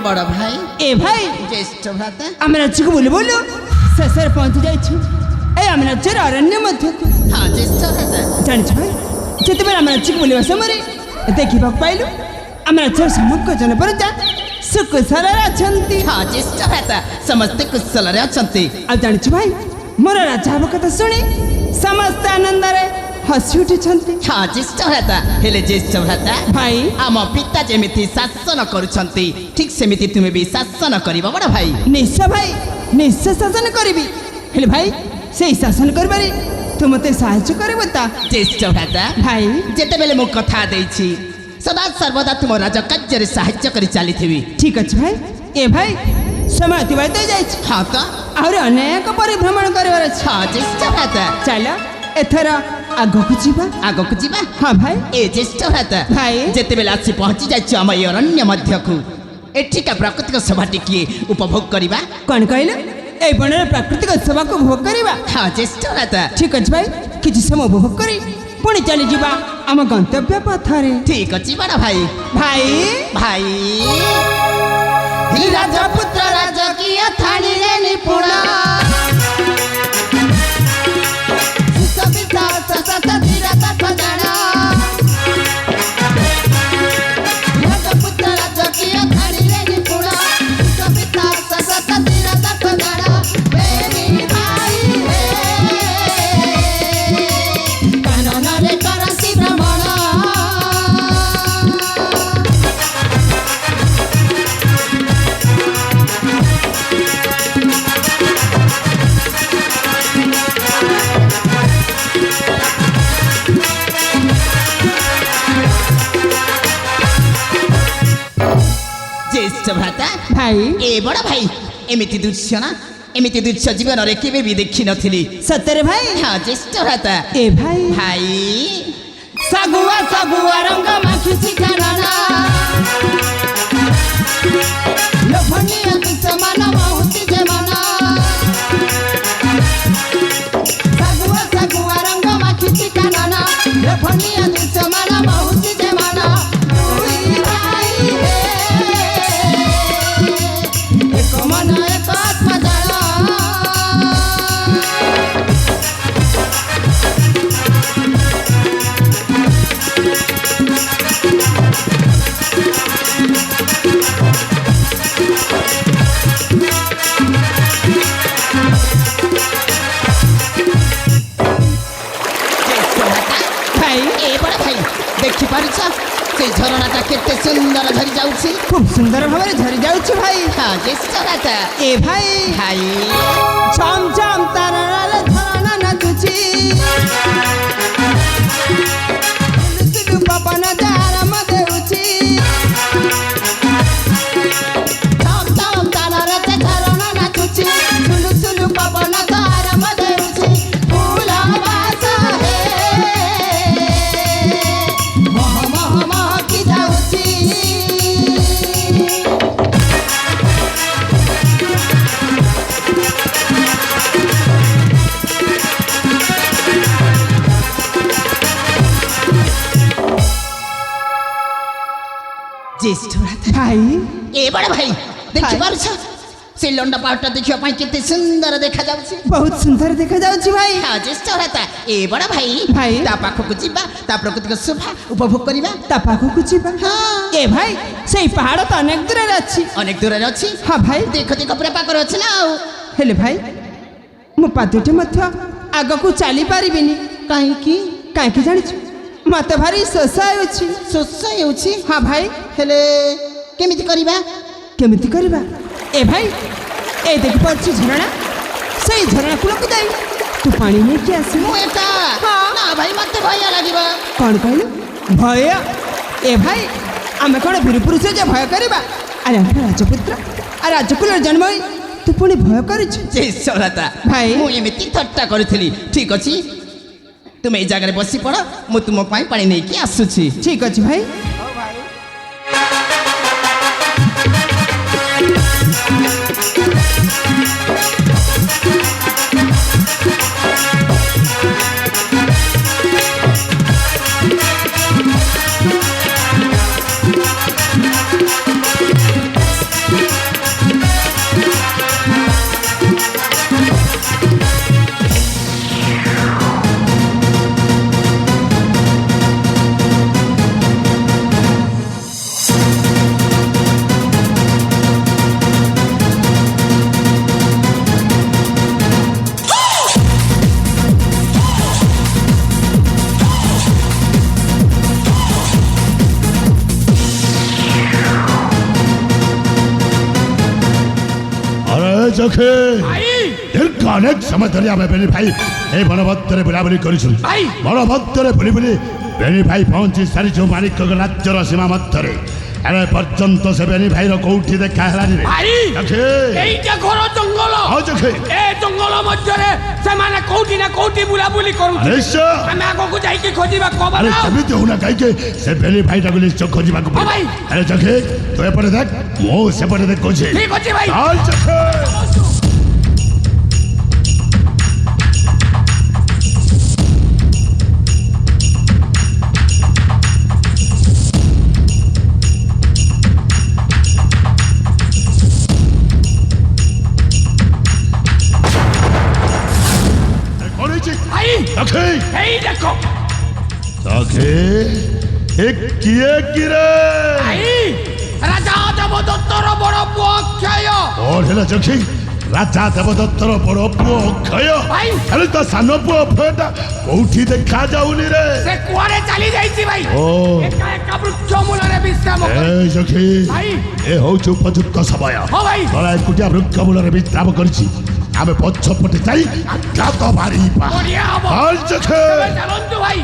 बड़ भाई ए भाई ज्येष्ठ भ्राता आम राज्य को बोलो बोलो शेषे पहुंची जाए आम राज्यर अरण्य मध्य हाँ ज्येष्ठ भ्राता जानी भाई जिते आम राज्य को बोलवा समय देखा पाइलु आम राज्य समग्र जनप्रजा सुकुशल अच्छा हाँ ज्येष्ठ भ्राता समस्ते कुशल अच्छा जानी भाई मोर राजा कथा शुणी समस्त आनंद हसी उठी हाँ ज्येष्ठ भ्राता हेले ज्येष्ठ भ्राता भाई आम पिता जेमिति शासन करुछंती ठीक सेमिति तुमे भी शासन करिबो बड़ भाई निश्चय भाई निश्चय शासन करिबी हेले भाई से शासन करबारे तू मते सहायता करबो ता ज्येष्ठ भ्राता भाई जेते बेले मु कथा देछि सदा सर्वदा तुम राज कार्य रे सहायता करि चालिथिबी ठीक अछि भाई ए भाई समय अतिबाहित हो जाइछ हाँ तो और अनेक परिभ्रमण करबार अछि हाँ ज्येष्ठ भ्राता चलो एथरा आगो को जीवा हाँ भाई ए ज्येष्ठ भ्राता भाई जेते बेले आसी पहुंची जाइछ हम अरण्य मध्य को एठिका प्राकृतिक सभा टिकिए उपभोग करिबा कौन कहले ए बणरे प्राकृतिक सभा को उपभोग करिबा हाँ ज्येष्ठ भ्राता ठीक अछि भाई किछि समय उपभोग करी पुणी चली जीवा आम गंतव्य पथरे ठीक अछि बड़ा भाई भाई भाई राजपुत्र राजकीय थाली रे निपुण सुसविता ससत धीरता खजाना राजपुत्र राजकीय थाली रे निपुण सुसविता ससत धीरता खजाना मेरी भाई हे कानन रे करसी भ्रमण ज्येष्ठ भ्राता भाई ए बड़ा भाई एमिति दृश्य ना एमिति दृश्य जीवन रे केबे भी देखि नथिली सତରେ भाई हाँ ज्येष्ठ भ्राता ए भाई भाई सागुआ रंग माखी ठिकाना लोभनीय दुश्मन बहुति जमाना सागुआ रंग माखी ठिकाना लोभनीय दुश्मन बहुति जमाना दुई भाई एक मन एक आत्मा जाना देखि पारिछ से झरणाटा केते सुंदर झरी जाउछि खूब सुंदर भाବରେ झरी जाउछि भाई हाँ ज्येष्ठ भ्राता ए भाई भाई छम छम तारारे झरଣା नाचुछि सुलु पवन दारम देउछि छम छम तारारे झरଣା नाचुछि सुलु पवन दारम देउछि फूल वास हे मह मह मह की जाउछि ज्येष्ठ भ्राता भाई ए बड़ भाई देखि भाई। पारिछ से लंडा पावटा देखियो पाई केते सुंदर देखा जाउछि बहुत सुंदर देखा जाउछि भाई हाँ ज्येष्ठ भ्राता ए बड़ भाई भाई। ता पाखକୁ ଯିବା ता प्राकृतिक शोभा उपभोग କରିବା ता पाखକୁ ଯିବା हाँ। ए भाई सेई पहाड़ तो अनेक दूर रे अछि अनेक दूर रे अछि हाँ भाई देख देख पूरा पाकर अछि ना आउ हेले भाई मो पादटे मध्य आगକୁ ଚାଲି ପାରିବିନି काहेकि काहेकि जानिछु मते भारी शोष ହେଉଛି ଶୋଷ ହେଉଛି हाँ भाई हेले केमिति କରିବା केमिति करबा ए भाई ए देखि पाछि झरणा ସେଇ ଝରଣା କୂଳକୁ ଯାଇ ତୁ ପାଣି ନେଇକି ଆସିବୁ। ମୁଁ ଏକା ହଁ। ନା ଭାଇ ମତେ ଭୟ ଲାଗିବ। କ'ଣ କହିଲୁ ଭୟ? ଏ ଭାଇ ଆମେ କ'ଣ ବୀର ପୁରୁଷ ଯେ ଭୟ କରିବା? ଆରେ ଆମେ ରାଜପୁତ୍ର ଆଉ ରାଜକୁଳରେ ଜନ୍ମ ହୋଇ ତୁ ପୁଣି ଭୟ କରୁଛୁ? ଜୟ ସରଳତା ଭାଇ। ମୁଁ ଏମିତି ଥଟ୍ଟା କରିଥିଲି। ଠିକ ଅଛି ତୁମେ ଏଇ ଜାଗାରେ ବସି ପଡ଼, ମୁଁ ତୁମ ପାଇଁ ପାଣି ନେଇକି ଆସୁଛି। ଠିକ ଅଛି ଭାଇ। जखे दीर्घ अनेक समय धरी आम बेणी भाई ए बनभद्रे बुलाबुली करूँ। बनभद्रे बुली बुली बेणी भाई पहुंची सारी माणिक राज्यर सीमा मध्य एने पर्यंत से बेणी भाई कौटी देखा है घर जंगल ए जंगल मध्य से माने कोठी ना कोठी बुलाबुली करू हम आगो को जाई के खोजिबा को अरे समिति होना कहि के से बेणी भाई टाको निश्चय खोजिबा को भाई। अरे जखे तो एपटे देख मो सेपटे देख कोछे ठीक अछि भाई। चल जखे देखो एक किए गिरे राजा देवदत्तर बड़ पुओ अक्षय और हेला जखी राजा देवदत्तर बड़ पुओ अक्षय भाई। अरे तो सान पुओ अक्षयटा कोठी देखा जाउनी रे से कुआरे चली जाईची भाई। ओ एका एका वृक्ष मूलरे विश्राम ए जखी भाई। ए होछ उपयुक्त समय हो भाई। तोरा एकुटिया वृक्ष मूलरे विश्राम करछि आमे पछपटे जाई आघात मारी पा बढ़िया हबो। चल जखे चलंतु भाई।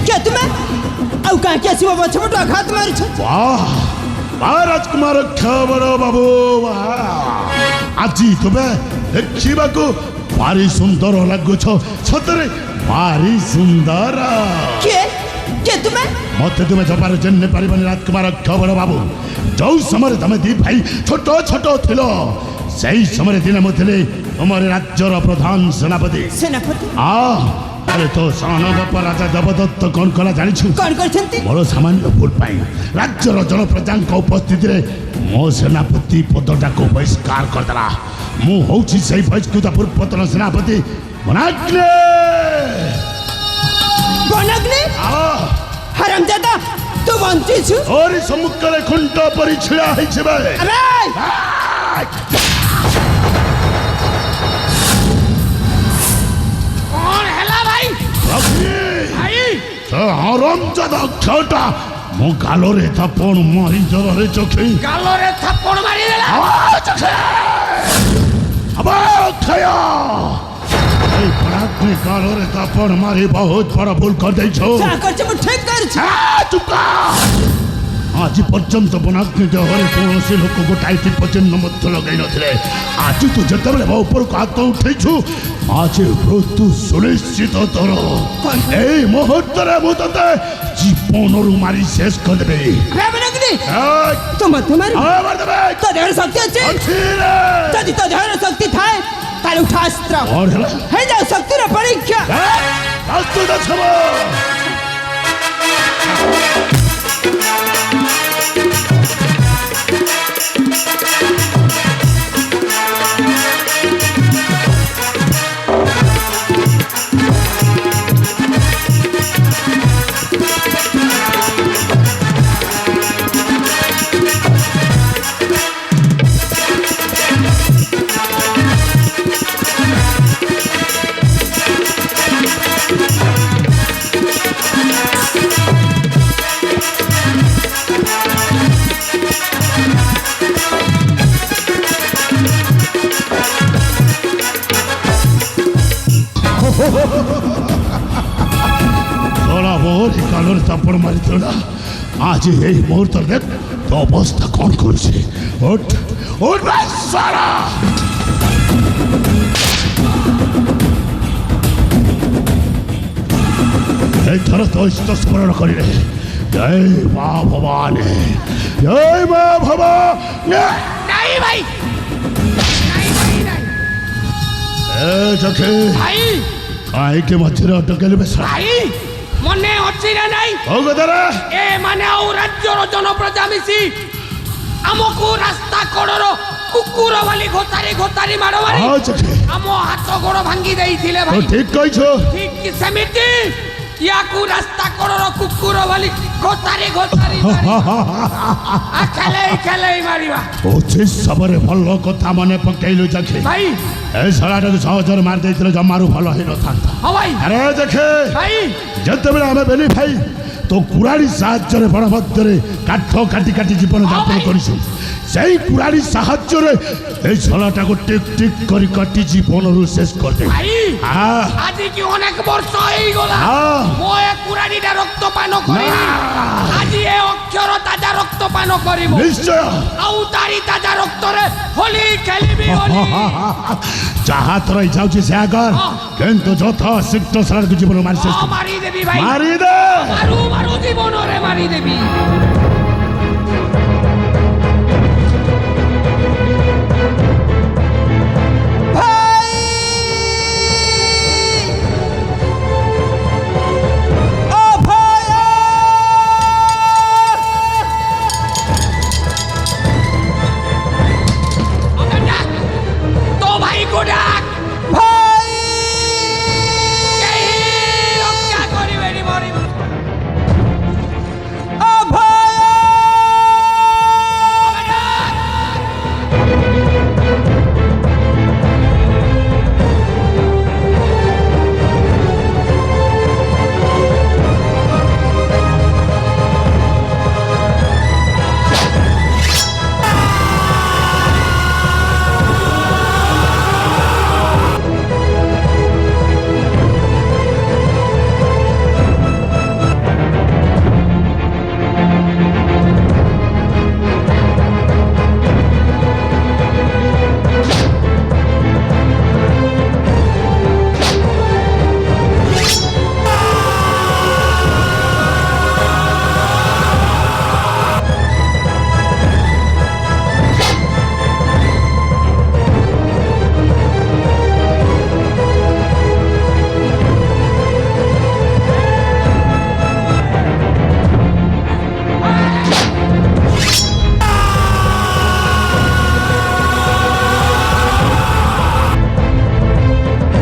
क्या तुम्हें ଆଉ କାହିଁକି ଆସିବ ପଛପଟୁ ଆଘାତ ମାରୁଛ? वाह वाह राजकुमार खबर बाबू वाह আজি তুমি ଦେଖିବାକୁ ଭାରି ସୁନ୍ଦର ଲାଗୁଛ ସତରେ ଭାରି ସୁନ୍ଦର କିଏ କିଏ ତୁମେ? ମତେ ତୁମେ ଜବାରେ ଚିହ୍ନି ପାରିବନି ରାଜକୁମାର ଖବର ବାବୁ ଯୋଉ ସମୟରେ ତମେ ଦି ଭାଇ ଛୋଟ ଛୋଟ ଥିଲ ସେଇ ସମୟରେ ଦିନେ ମୁଁ ଥିଲି ତୁମର ରାଜ୍ୟର ପ୍ରଧାନ ସେନାପତି। ସେନାପତି? ଆରେ ତୋ ସାନ ବାପା ରାଜା ଦେବଦତ୍ତ କ'ଣ କଲା ଜାଣିଛୁ? କ'ଣ କରିଛନ୍ତି? ମୋର ସାମାନ୍ୟ ଭୁଲ ପାଇଁ ରାଜ୍ୟର ଜନପ୍ରଜାଙ୍କ ଉପସ୍ଥିତିରେ ମୋ ସେନାପତି ପଦଟାକୁ ବହିଷ୍କାର କରିଦେଲା। ମୁଁ ହଉଛି ସେଇ ବହିଷ୍କୃତ ପୂର୍ବତନ ସେନାପତି ବନାଗ୍ନି। ବନାଗ୍ନି? ହରାମଜାଦା ତୁ ବଞ୍ଚିଛୁ? ଓରି ସମ୍ମୁଖରେ ଖୁଣ୍ଟ ପରି ଛିଡ଼ା ହେଇଛି ବେ। कौन हैला भाई? भाई हरामजादा अक्षयटा मो गालोरे थापण मारी जरे चोखी गालोरे थप्पड़ मारी देला। अब अक्षय এই পরাগ্নি গালোরে থাপণ মারি বহুত বড় ভুল করে দেইছো। যা করছ ମୁଁ ঠিক କରିଛି। চুপ আজ পর্যন্ত বনাগ্নি দেহরে কৌশি লোক গোটাই টিপ চিহ্ন মধ্য লগাই নথিলে আজ তু যেতবে ମୋ ଉପରକୁ ହାତ ଉଠେଇଛୁ আজ মৃত্যু সুনিশ্চিত তোর। এই মুহূর্তে ମୁଁ ତତେ ଜୀବନରୁ ମାରି ଶେଷ କରିଦେବି। ବନାଗ୍ନି ତୁ ମତେ ମାରିବୁ? ମାରିଦେବେ ତୋ ଦେହରେ ଶକ୍ତି ଅଛି? ଯଦି ତୋ ଦେହରେ ଶକ୍ତି ଥାଏ ତାହେଲେ ଉଠା ଅସ୍ତ୍ର ହେଇଯାଉ ଶକ୍ତିର ପରୀକ୍ଷା। ପ୍ରସ୍ତୁତ ଛବ তোরা মোরি কালোর থাপ্পড় মারিত না আজ এই মুহূর্ত দেখ তো অবস্থা কোন করছে ওঠ ওঠ সারা এইଥର ତ ଇଷ୍ଟ ସ୍ମରଣ କରିଲେ ଜୟ ମା ଭବାନୀ ଜୟ ମା ଭବାନୀ নাই ভাই নাই ভাই নাই ଏ ଚଖେ ভাই କାହିଁକି ମଝିରେ ଅଟକେଲି ବେଶ ভাই মনে ଅଛି না নাই ହଉ ଗଦାରେ এ মানে ଆଉ ରାଜ୍ୟର ଜନପ୍ରଜା ମିଶି ଆମକୁ ରାସ୍ତା କଡ଼ର କୁକୁର ବୋଲି ଘୋଷାରି ଘୋଷାରି ମାଡ଼ ମାରି ହଁ ଚଖେ ଆମ ହାତ ଗୋଡ଼ ଭାଙ୍ଗି ଦେଇଥିଲେ ତୁ ଭାଇ ଠିକ କହିଛୁ ঠিক ସେମିତି ইয়াকু রাস্তা কড়র কুকুর বলি ঘোষারি ঘোষারি খেলেই খেলেই মারিবা ଉଚିତ ସମୟରେ ଭଲ କଥା ମନେ ପକେଇଲୁ ଚଖେ ভাই ଏ ଶଳାଟାକୁ ସହଜରେ ମାରି ଦେଇଥିଲେ ଜମାରୁ ଭଲ ହେଇନଥାନ୍ତା ও ভাই ଆରେ ଦେଖେ ভাই ଯେତେବେଳେ ଆମେ ବେଲି ଭାଇ ତୋ କୁରାଡ଼ି ସାହାଯ୍ୟରେ ବଣ ମଧ୍ୟରେ କାଠ କାଟି କାଟି ଜୀବନ ଯାପନ ଭାଇ। କରିଛୁ ସେଇ କୁରାଡ଼ି ସାହାଯ୍ୟରେ এই ଶଳାଟାକୁ ଟିକ୍ ଟିକ୍ କରି କାଟି ଜୀବନରୁ ଶେଷ କରିଦେ ভাই হ্যাঁ আজি কি অনেক বর্ষ হয়ে গেল হ্যাঁ। মো এ কুরানিটা রক্ত পান করিনি আজি এ অক্ষর তাজা রক্ত পান করিব নিশ্চয় আউ তারি তাজা রক্তরে হোলি খেলিবি হোলি ଯାହା ତୋର ଇଚ୍ଛା ହଉଛି ସେୟା କର ହଁ। କିନ୍ତୁ ଯଥା ଶୀଘ୍ର ଶଳାଟାକୁ ଜୀବନ ମାରି ଶେଷ ও କର মারি দেবি ভাই ମାରିଦେ মারু মারু জীবনরে মারি দেবি ভাই ও ভাই ওকে ডাক তো ভাই কো ডাক ভাই কেহি রক্ষা করিবেনি মরিব ও ভাই ওকে ডাক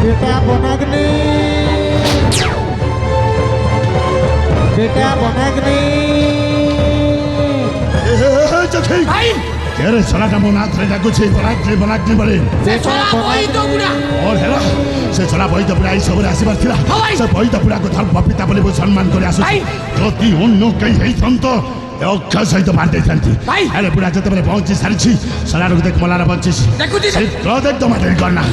बेटा बनाग्ने बेटा बनाग्ने চোখে ভাই কেরে শলাটা মো নাথরে ডাকুছে বনাগ্নি বনাগ্নি বলে সে ছড়া বই তো বুড়া ওর হেলা সে ছলা বৈদ পুরা এই সবরে আসিবার ছিল ভাই। সে বৈদ পুরাকে ধর্ম পিতা বলে সম্মান করে আসুছে ভাই। যদি অন্য কেই ହେଇଥାନ୍ତ অক্ষর সহিত মার ଦେଇଥାନ୍ତି ভাই। আরে পুরা যেତେବେଳେ ପହଞ୍ଚି ସାରିଛି ଶଳାଟାକୁ ଦେଖ ମଲାର ବଞ୍ଚିଛି ଦେଖୁଛି ସେଇ ପ୍ରଦେକ ତ ମାରି କରନା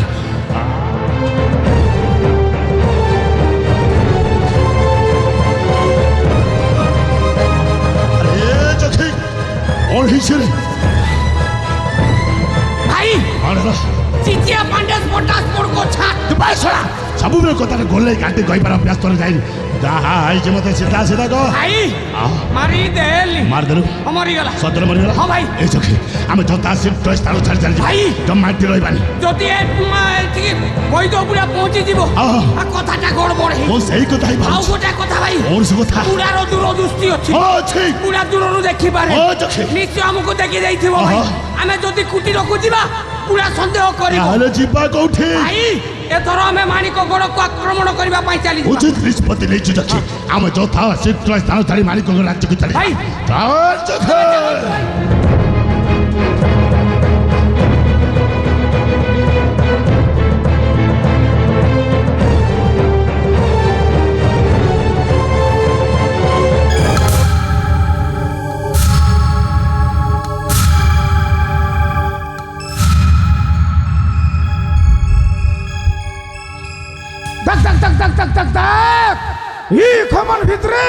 আরে চোখে ওর হিসেবে ভাই আরে চিচিয়া পান্ডাস পটাস পড় কোছা ଶଳା ସବୁବେଳେ କଥାରେ ଗୋଲେଇ ଘାଣ୍ଟି କହିବାର ଅଭ୍ୟାସ୍ତରେ ଯାଇନି ଯାହା ହେଇଛି ମତେ ସିଧା ସିଧା କହ ভাই আহ। মারি দেলি ମାରିଦେଲୁ মরি গলা ସତରେ ମରିଗଲା ହଁ ଭାଇ। এই চোখে ଆମେ ଯଥା ଶୀଘ୍ର ସ୍ଥାନ ଛାଡ଼ି ଚାଲିଯିବା ଭାଇ। ଜମା ଏଠି ରହିବାନି যদি এটিকে বৈদ পুরা পৌঁছি যাব আহ। আর কথাটা গড়বড় ମୁଁ হই ସେଇ କଥା ହିଁ ଆଉ ଭାବୁଛି গোটা কথা ভাই ମୋର ସେ କଥା পুরার দূরদৃষ্টি ଅଛି ହଁ ଅଛି পুরা দূরରୁ দেখি পারে ହଁ ଚୋଖେ নিশ্চয় ଆମକୁ দেখি ଯାଇଥିବ ଭାଇ আহ। ଆମେ যদি কুটিরକୁ ଯିବା পুরা সন্দেহ କରିବ ତାହେଲେ ଯିବା କୋଉଠି ভাই এথর ଆମେ ମାଣିକ ଗଡ଼କୁ ଆକ୍ରମଣ କରିବା ପାଇଁ ଚାଲିଯିବା ଉଚିତ ନିଷ୍ପତ୍ତି ନେଇଛୁ ଚୋଖେ ଆମେ ଯଥା ଶୀଘ୍ର ସ୍ଥାନ ଛାଡ଼ି ମାଲିକ ରାଜ୍ୟକୁ ଚାଲି ଭାଇ। ଚାଲ ଚୋଖେ তাক তাক তাক তাক তাক তাক তাক ই খমন ভিতরে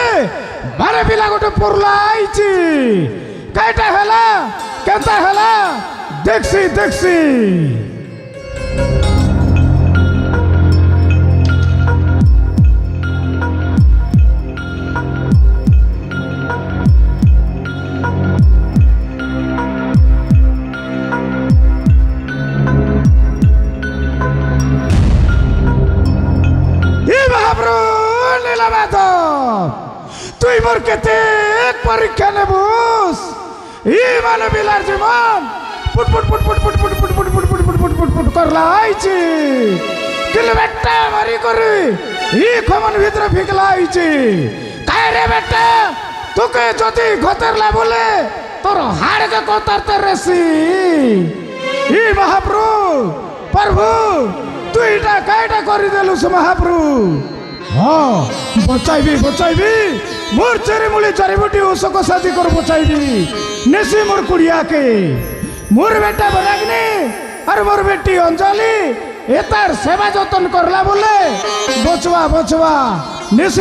বারে পিলা গোটে পড়লা আইছি কাইটা হেলা কেনতা হেলা দেখছি দেখছি তুই মোর কেতে পরীক্ষা নেবুস ই মানবিলার জীবন পুট পুট পুট পুট পুট পুট পুট পুট পুট পুট পুট পুট পুট পুট করলাইছি কিলে বেটা মারি করে ই খমন ভিতরে ফিকলাইছি কায় রে বেটা তোকে যদি ঘতেরলা বলে তোর হাড়কে কতারতে রেসি ই মহাপ্রভু প্রভু তুই এটা কাইটা করে দেলুস মহাপ্রভু হ্যাঁ বচাইবি বচাইবি মোর চেরিমূলি চারিবটি ওষক সাথী করে বচাইবি নেছি মোর কুড়িয়াকে মোর বেটা বনাগনি আর মোর বেটি অঞ্জলি এ তার সেবা যতন করলা বলে বচবা বচবা নেছি